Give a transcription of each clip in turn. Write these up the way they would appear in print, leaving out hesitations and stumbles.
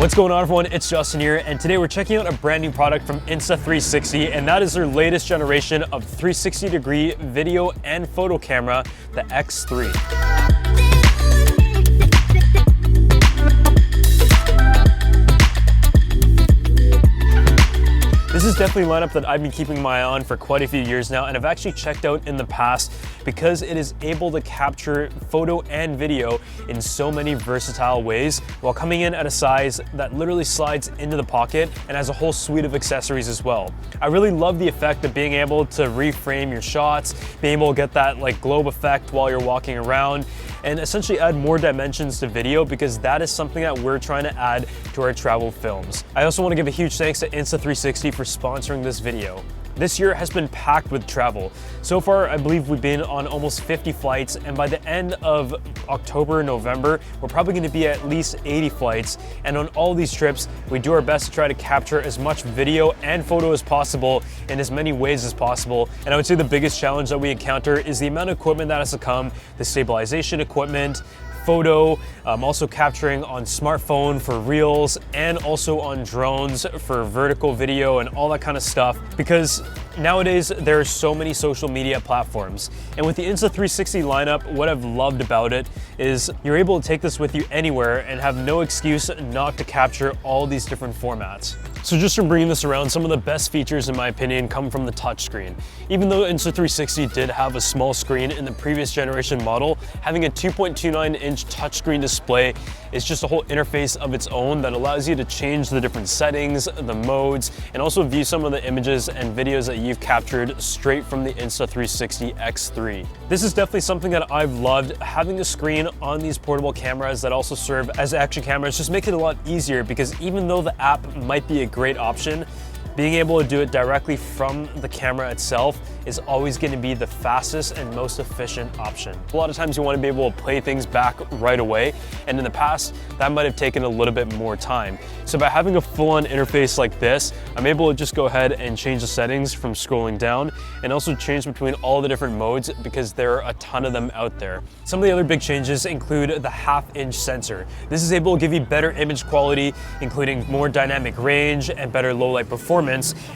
What's going on, everyone? It's Justin here, and today we're checking out a brand new product from Insta360, and that is their latest generation of 360-degree video and photo camera, the X3. This is definitely a lineup that I've been keeping my eye on for quite a few years now, and I've actually checked out in the past because it is able to capture photo and video in so many versatile ways while coming in at a size that literally slides into the pocket and has a whole suite of accessories as well. I really love the effect of being able to reframe your shots, being able to get that like globe effect while you're walking around, and essentially add more dimensions to video because that is something that we're trying to add to our travel films. I also want to give a huge thanks to Insta360 for sponsoring this video. This year has been packed with travel. So far, I believe we've been on almost 50 flights, and by the end of October, November, we're probably gonna be at least 80 flights. And on all these trips, we do our best to try to capture as much video and photo as possible in as many ways as possible. And I would say the biggest challenge that we encounter is the amount of equipment that has to come, the stabilization equipment, photo, also capturing on smartphone for reels, and also on drones for vertical video and all that kind of stuff, because nowadays there are so many social media platforms. And with the Insta360 lineup, what I've loved about it is you're able to take this with you anywhere and have no excuse not to capture all these different formats. So just from bringing this around, some of the best features in my opinion come from the touchscreen. Even though Insta360 did have a small screen in the previous generation model, having a 2.29-inch touchscreen display is just a whole interface of its own that allows you to change the different settings, the modes, and also view some of the images and videos that you've captured straight from the Insta360 X3. This is definitely something that I've loved. Having a screen on these portable cameras that also serve as action cameras just make it a lot easier, because even though the app might be a great option, being able to do it directly from the camera itself is always going to be the fastest and most efficient option. A lot of times you want to be able to play things back right away, and in the past that might have taken a little bit more time. So by having a full-on interface like this, I'm able to just go ahead and change the settings from scrolling down, and also change between all the different modes because there are a ton of them out there. Some of the other big changes include the half-inch sensor. This is able to give you better image quality, including more dynamic range and better low-light performance.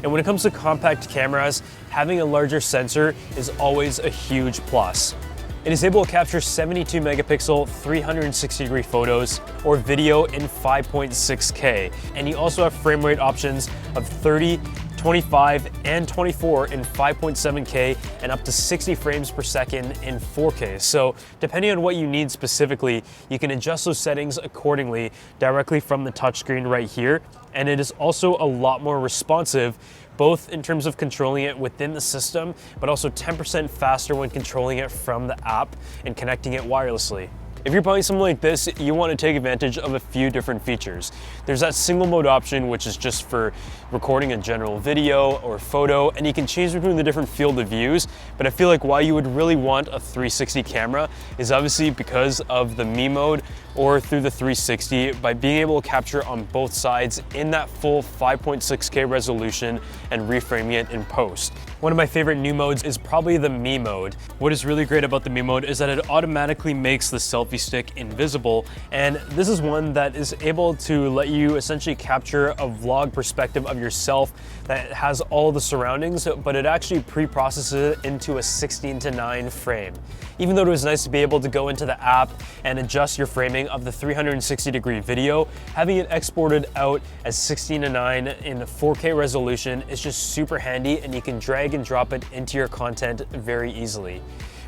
And when it comes to compact cameras, having a larger sensor is always a huge plus. It is able to capture 72 megapixel 360-degree photos or video in 5.6K. And you also have frame rate options of 30, 25, and 24 in 5.7K, and up to 60 frames per second in 4K. So depending on what you need specifically, you can adjust those settings accordingly directly from the touchscreen right here. And it is also a lot more responsive, both in terms of controlling it within the system, but also 10% faster when controlling it from the app and connecting it wirelessly. If you're buying something like this, you want to take advantage of a few different features. There's that single mode option, which is just for recording a general video or photo, and you can change between the different field of views. But I feel like why you would really want a 360 camera is obviously because of the MeMode or through the 360, by being able to capture on both sides in that full 5.6K resolution and reframing it in post. One of my favorite new modes is probably the MeMode. What is really great about the MeMode is that it automatically makes the selfie stick invisible, and this is one that is able to let you essentially capture a vlog perspective of yourself that has all the surroundings, but it actually pre-processes it into a 16:9 frame. Even though it was nice to be able to go into the app and adjust your framing of the 360-degree video, having it exported out as 16:9 in 4K resolution is just super handy, and you can drag and drop it into your content very easily.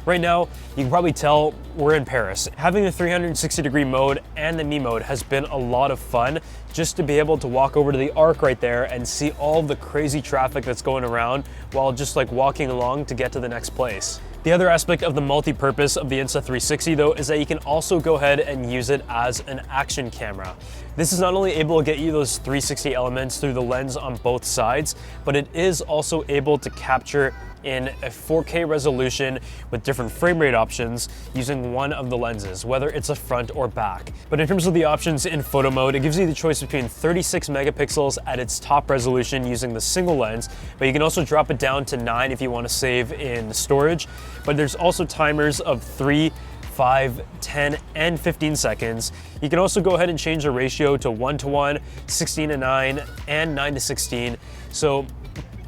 Right now, you can probably tell we're in Paris. Having the 360-degree mode and the MeMode has been a lot of fun, just to be able to walk over to the Arc right there and see all the crazy traffic that's going around while just like walking along to get to the next place. The other aspect of the multi-purpose of the Insta360 though is that you can also go ahead and use it as an action camera. This is not only able to get you those 360 elements through the lens on both sides, but it is also able to capture in a 4K resolution with different frame rate options using one of the lenses, whether it's a front or back. But in terms of the options in photo mode, it gives you the choice between 36 megapixels at its top resolution using the single lens, but you can also drop it down to 9 if you want to save in storage. But there's also timers of 3, 5, 10, and 15 seconds. You can also go ahead and change the ratio to 1:1, 16:9, and 9:16. So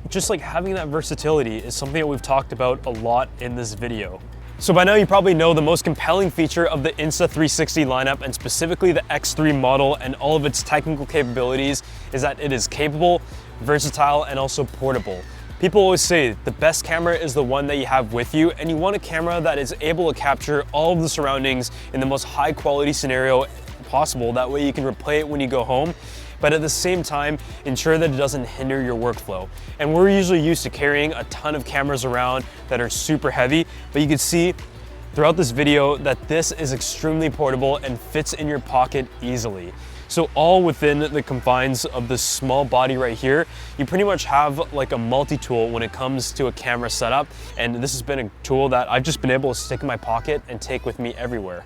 just like having that versatility is something that we've talked about a lot in this video. So by now you probably know the most compelling feature of the Insta360 lineup, and specifically the X3 model and all of its technical capabilities, is that it is capable, versatile, and also portable. People always say the best camera is the one that you have with you, and you want a camera that is able to capture all of the surroundings in the most high quality scenario possible. That way you can replay it when you go home, but at the same time, ensure that it doesn't hinder your workflow. And we're usually used to carrying a ton of cameras around that are super heavy, but you can see throughout this video that this is extremely portable and fits in your pocket easily. So all within the confines of this small body right here, you pretty much have like a multi-tool when it comes to a camera setup. And this has been a tool that I've just been able to stick in my pocket and take with me everywhere.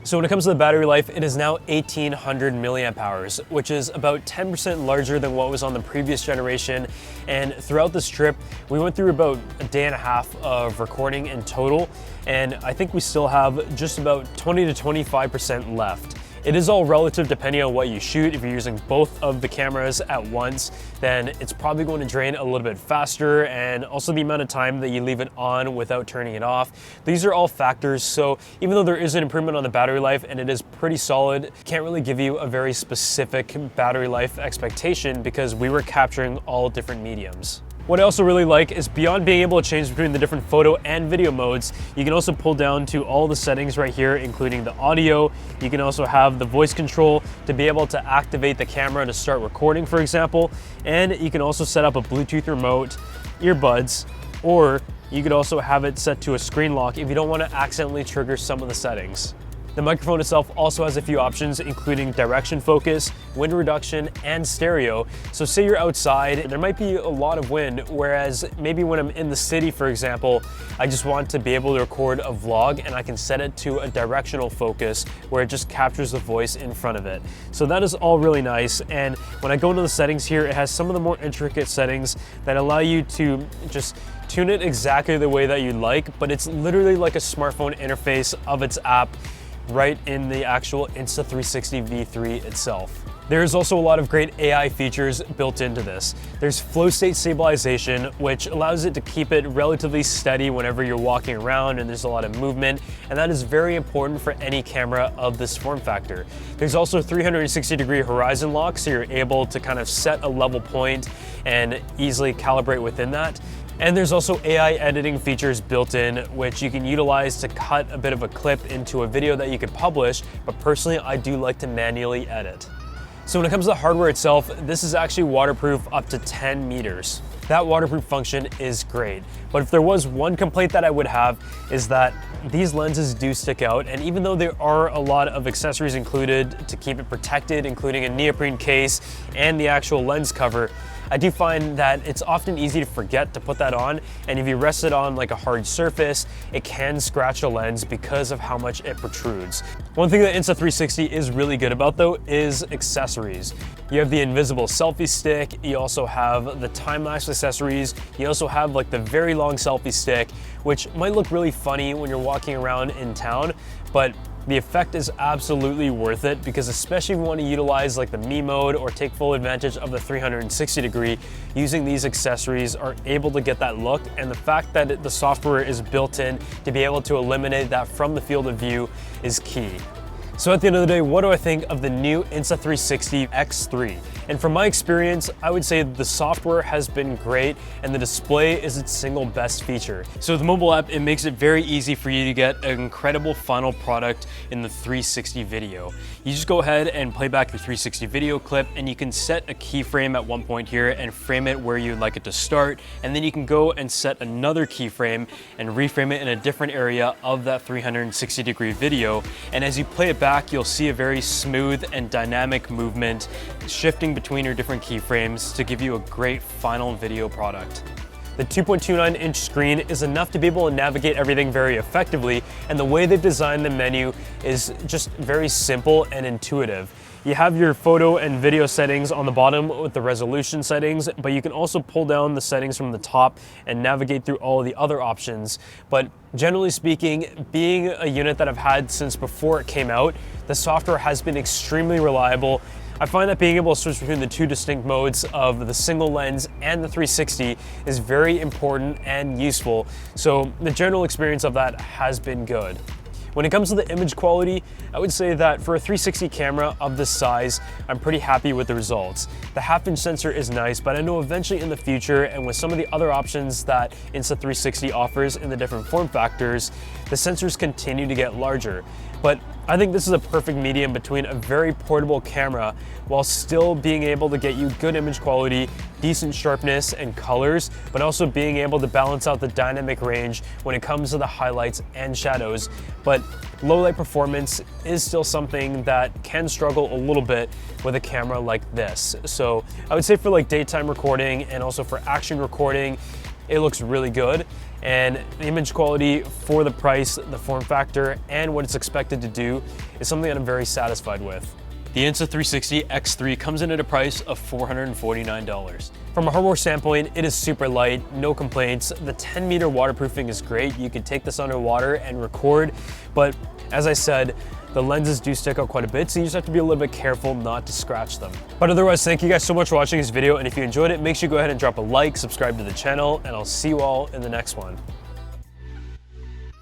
So when it comes to the battery life, it is now 1800 milliamp hours, which is about 10% larger than what was on the previous generation. And throughout this trip, we went through about a day and a half of recording in total. And I think we still have just about 20 to 25% left. It is all relative depending on what you shoot. If you're using both of the cameras at once, then it's probably going to drain a little bit faster, and also the amount of time that you leave it on without turning it off. These are all factors, so even though there is an improvement on the battery life and it is pretty solid, can't really give you a very specific battery life expectation because we were capturing all different mediums. What I also really like is beyond being able to change between the different photo and video modes, you can also pull down to all the settings right here, including the audio. You can also have the voice control to be able to activate the camera to start recording, for example. And you can also set up a Bluetooth remote, earbuds, or you could also have it set to a screen lock if you don't want to accidentally trigger some of the settings. The microphone itself also has a few options, including direction focus, wind reduction, and stereo. So say you're outside, there might be a lot of wind, whereas maybe when I'm in the city, for example, I just want to be able to record a vlog and I can set it to a directional focus where it just captures the voice in front of it. So that is all really nice. And when I go into the settings here, it has some of the more intricate settings that allow you to just tune it exactly the way that you like, but it's literally like a smartphone interface of its app right in the actual Insta360 V3 itself. There's also a lot of great AI features built into this. There's flow state stabilization, which allows it to keep it relatively steady whenever you're walking around and there's a lot of movement, and that is very important for any camera of this form factor. There's also 360-degree horizon lock, so you're able to kind of set a level point and easily calibrate within that. And there's also AI editing features built in, which you can utilize to cut a bit of a clip into a video that you could publish, but personally, I do like to manually edit. So when it comes to the hardware itself, this is actually waterproof up to 10 meters. That waterproof function is great, but if there was one complaint that I would have is that these lenses do stick out, and even though there are a lot of accessories included to keep it protected, including a neoprene case and the actual lens cover, I do find that it's often easy to forget to put that on, and if you rest it on like a hard surface, it can scratch the lens because of how much it protrudes. One thing that Insta360 is really good about though is accessories. You have the invisible selfie stick, you also have the time-lapse accessories, you also have like the very long selfie stick, which might look really funny when you're walking around in town, but the effect is absolutely worth it, because especially if you want to utilize like the MeMode or take full advantage of the 360 degree, using these accessories are able to get that look, and the fact that the software is built in to be able to eliminate that from the field of view is key. So at the end of the day, what do I think of the new Insta360 X3? And from my experience, I would say the software has been great and the display is its single best feature. So with the mobile app, it makes it very easy for you to get an incredible final product in the 360 video. You just go ahead and play back the 360 video clip, and you can set a keyframe at one point here and frame it where you'd like it to start. And then you can go and set another keyframe and reframe it in a different area of that 360 degree video. And as you play it back, you'll see a very smooth and dynamic movement shifting between your different keyframes to give you a great final video product. The 2.29-inch screen is enough to be able to navigate everything very effectively, and the way they've designed the menu is just very simple and intuitive. You have your photo and video settings on the bottom with the resolution settings, but you can also pull down the settings from the top and navigate through all of the other options. But generally speaking, being a unit that I've had since before it came out, the software has been extremely reliable. I find that being able to switch between the two distinct modes of the single lens and the 360 is very important and useful. So the general experience of that has been good. When it comes to the image quality, I would say that for a 360 camera of this size, I'm pretty happy with the results. The half-inch sensor is nice, but I know eventually in the future, and with some of the other options that Insta360 offers in the different form factors, the sensors continue to get larger. But I think this is a perfect medium between a very portable camera while still being able to get you good image quality, decent sharpness and colors, but also being able to balance out the dynamic range when it comes to the highlights and shadows. But low light performance is still something that can struggle a little bit with a camera like this. So I would say for like daytime recording and also for action recording, it looks really good. And the image quality for the price, the form factor, and what it's expected to do is something that I'm very satisfied with. The Insta360 X3 comes in at a price of $449. From a hardware standpoint, it is super light, no complaints. The 10-meter waterproofing is great. You can take this underwater and record, but as I said, the lenses do stick out quite a bit, so you just have to be a little bit careful not to scratch them. But otherwise, thank you guys so much for watching this video, and if you enjoyed it, make sure you go ahead and drop a like, subscribe to the channel, and I'll see you all in the next one.